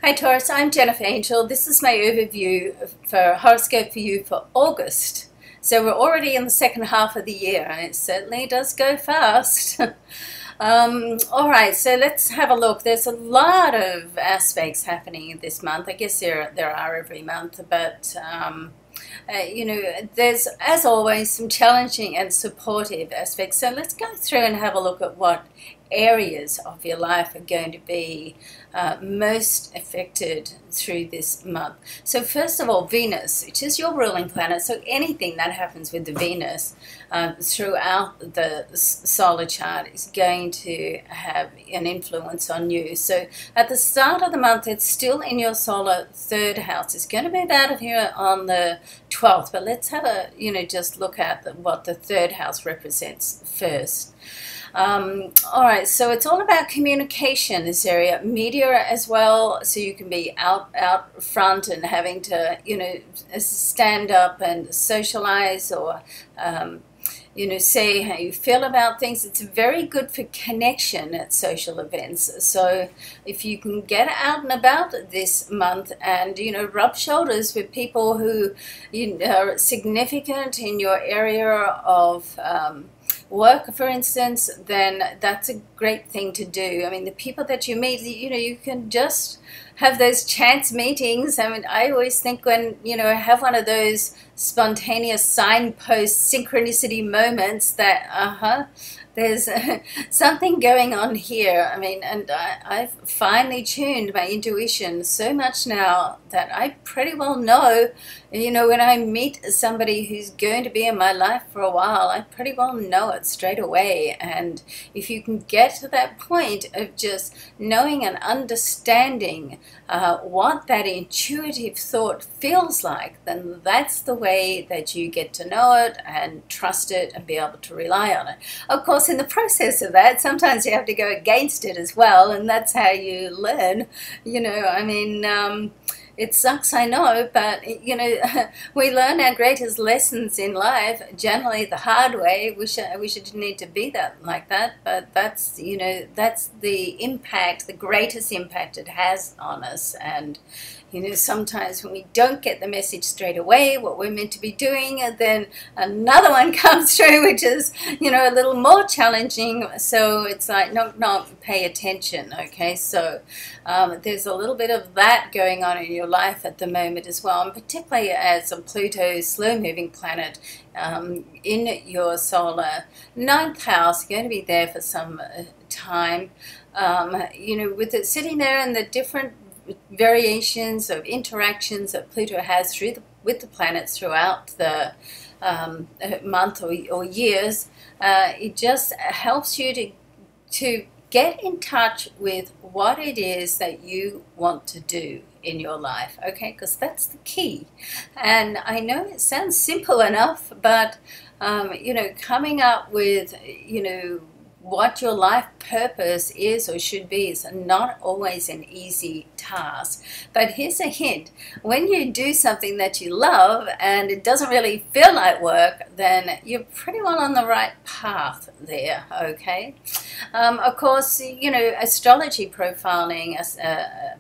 Hi Taurus, I'm Jennifer Angel. This is my overview for Horoscope for you for August. So we're already in the second half of the year and it certainly does go fast. All right, so let's have a look. There's a lot of aspects happening this month. I guess there are every month, but there's, as always, some challenging and supportive aspects. So let's go through and have a look at what areas of your life are going to be most affected through this month. So first of all, Venus, which is your ruling planet, so anything that happens with the Venus throughout the solar chart is going to have an influence on you. So at the start of the month, it's still in your solar third house. It's going to move out of here on the 12th, but let's have a, just look at what the third house represents first. All right, so it's all about communication, this area, media as well, so you can be out front and having to, stand up and socialize or, say how you feel about things. It's very good for connection at social events. So if you can get out and about this month and, rub shoulders with people who are significant in your area of work, for instance, then that's a great thing to do. I mean, the people that you meet, you can just have those chance meetings. I mean, I always think when, I have one of those spontaneous signpost synchronicity moments that, there's something going on here. I mean, and I've finally tuned my intuition so much now that I pretty well know, when I meet somebody who's going to be in my life for a while, I pretty well know it straight away. And if you can get to that point of just knowing and understanding what that intuitive thought feels like, then that's the way that you get to know it and trust it and be able to rely on it. Of course, in the process of that, sometimes you have to go against it as well, and that's how you learn. It sucks, I know, but we learn our greatest lessons in life generally the hard way. Wish it didn't need to be like that, but that's that's the impact, the greatest impact it has on us. And sometimes when we don't get the message straight away, what we're meant to be doing, and then another one comes through, which is, a little more challenging. So it's like, knock, pay attention, okay? So there's a little bit of that going on in your life at the moment as well, and particularly as a Pluto slow-moving planet in your solar ninth house, going to be there for some time, with it sitting there and the different variations of interactions that Pluto has with the planets throughout the month or years. It just helps you to get in touch with what it is that you want to do in your life, okay? Because that's the key. And I know it sounds simple enough, but coming up with what your life purpose is or should be is not always an easy task. But here's a hint. When you do something that you love and it doesn't really feel like work, then you're pretty well on the right path there, okay? Of course, astrology profiling,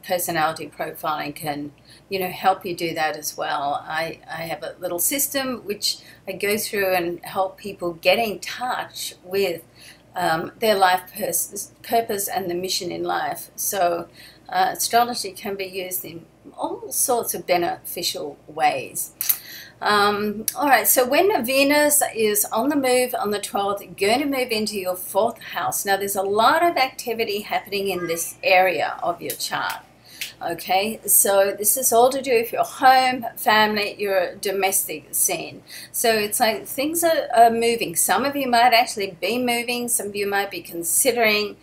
personality profiling can help you do that as well. I have a little system which I go through and help people get in touch with their life purpose and the mission in life. So astrology can be used in all sorts of beneficial ways. All right, so when Venus is on the move on the 12th, going to move into your fourth house. Now, there's a lot of activity happening in this area of your chart. Okay, so this is all to do with your home, family, your domestic scene. So it's like things are moving. Some of you might actually be moving. Some of you might be considering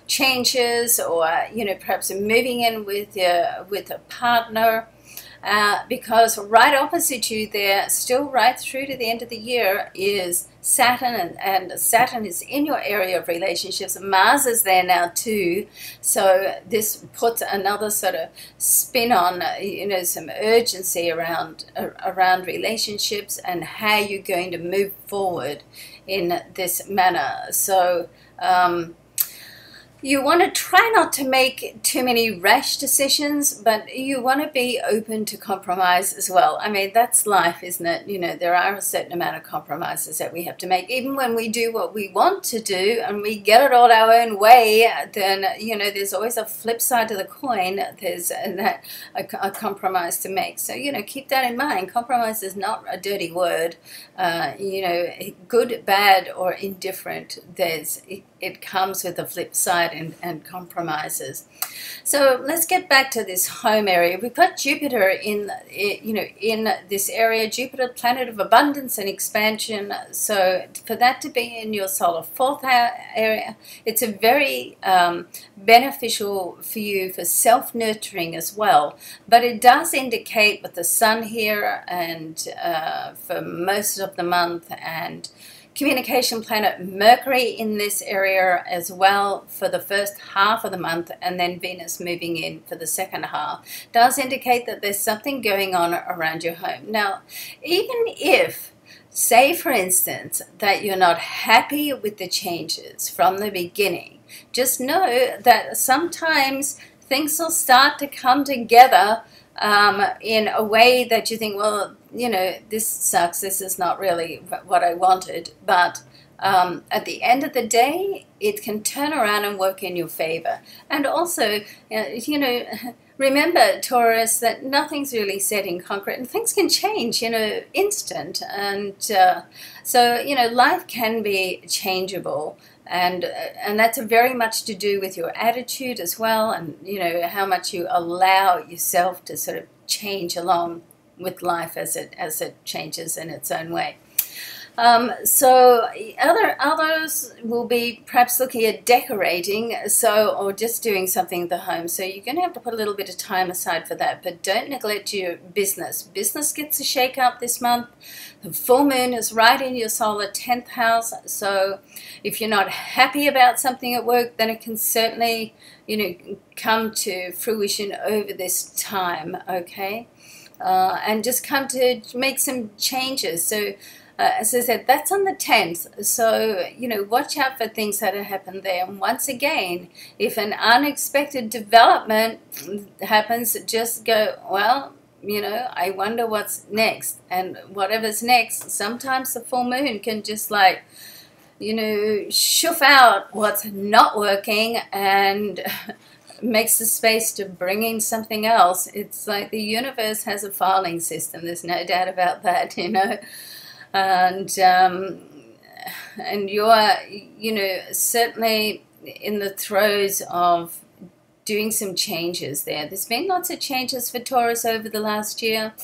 changes, or perhaps moving in with a partner. Because right opposite you there, still right through to the end of the year, is Saturn, and Saturn is in your area of relationships. Mars is there now too, so this puts another sort of spin on, some urgency around relationships and how you're going to move forward in this manner. So You want to try not to make too many rash decisions, but you want to be open to compromise as well. I mean, that's life, isn't it? You know, there are a certain amount of compromises that we have to make. Even when we do what we want to do and we get it all our own way, then, you know, there's always a flip side to the coin. There's a compromise to make. So, you know, keep that in mind. Compromise is not a dirty word. You know, good, bad, or indifferent, it comes with a flip side and compromises. So let's get back to this home area. We've got Jupiter in this area. Jupiter, planet of abundance and expansion. So for that to be in your solar fourth area, it's a very beneficial for you for self-nurturing as well. But it does indicate with the sun here and for most of the month, and communication planet Mercury in this area as well for the first half of the month, and then Venus moving in for the second half, does indicate that there's something going on around your home. Now, even if, say for instance, that you're not happy with the changes from the beginning, just know that sometimes things will start to come together in a way that you think, well, you know, this sucks, this is not really what I wanted, but at the end of the day, it can turn around and work in your favor. And also, you know, remember, Taurus, that nothing's really set in concrete, and things can change, you know, instant. And so, you know, life can be changeable. And that's very much to do with your attitude as well, and, you know, how much you allow yourself to sort of change along with life as it changes in its own way. So others will be perhaps looking at decorating, or just doing something in the home. So you're going to have to put a little bit of time aside for that, but don't neglect your business. Business gets a shake up this month. The full moon is right in your solar 10th house. So if you're not happy about something at work, then it can certainly, you know, come to fruition over this time, okay? And just come to make some changes. So as I said, that's on the 10th, so, you know, watch out for things that happen there. And once again, if an unexpected development happens, just go, well, you know, I wonder what's next. And whatever's next, sometimes the full moon can just, like, you know, shoof out what's not working and makes the space to bring in something else. It's like the universe has a filing system, there's no doubt about that, you know. And you're, you know, certainly in the throes of doing some changes there. There's been lots of changes for Taurus over the last year.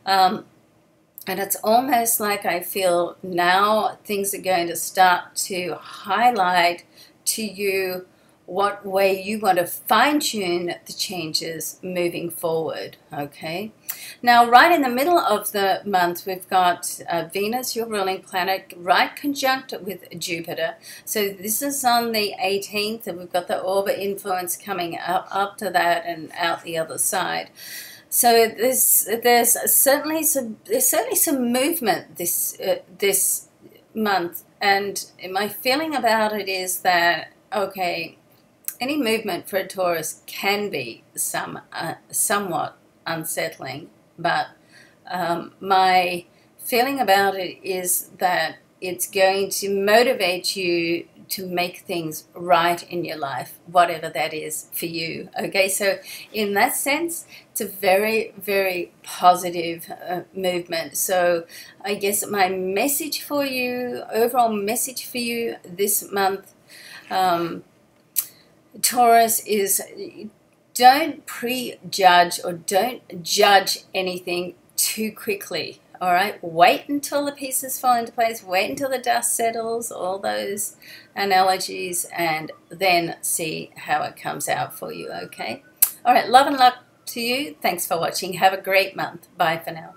And it's almost like I feel now things are going to start to highlight to you what way you want to fine-tune the changes moving forward, okay? Now, right in the middle of the month, we've got Venus, your ruling planet, right conjunct with Jupiter. So this is on the 18th, and we've got the orbit influence coming up to that and out the other side. So there's certainly some movement this month, and my feeling about it is that, okay, any movement for a Taurus can be somewhat unsettling, but my feeling about it is that it's going to motivate you to make things right in your life, whatever that is for you. Okay, so in that sense, it's a very, very positive movement. So I guess my message for you, overall message for you this month, Taurus, is don't prejudge or don't judge anything too quickly, all right? Wait until the pieces fall into place, wait until the dust settles, all those analogies, and then see how it comes out for you, okay? All right, love and luck to you. Thanks for watching. Have a great month. Bye for now.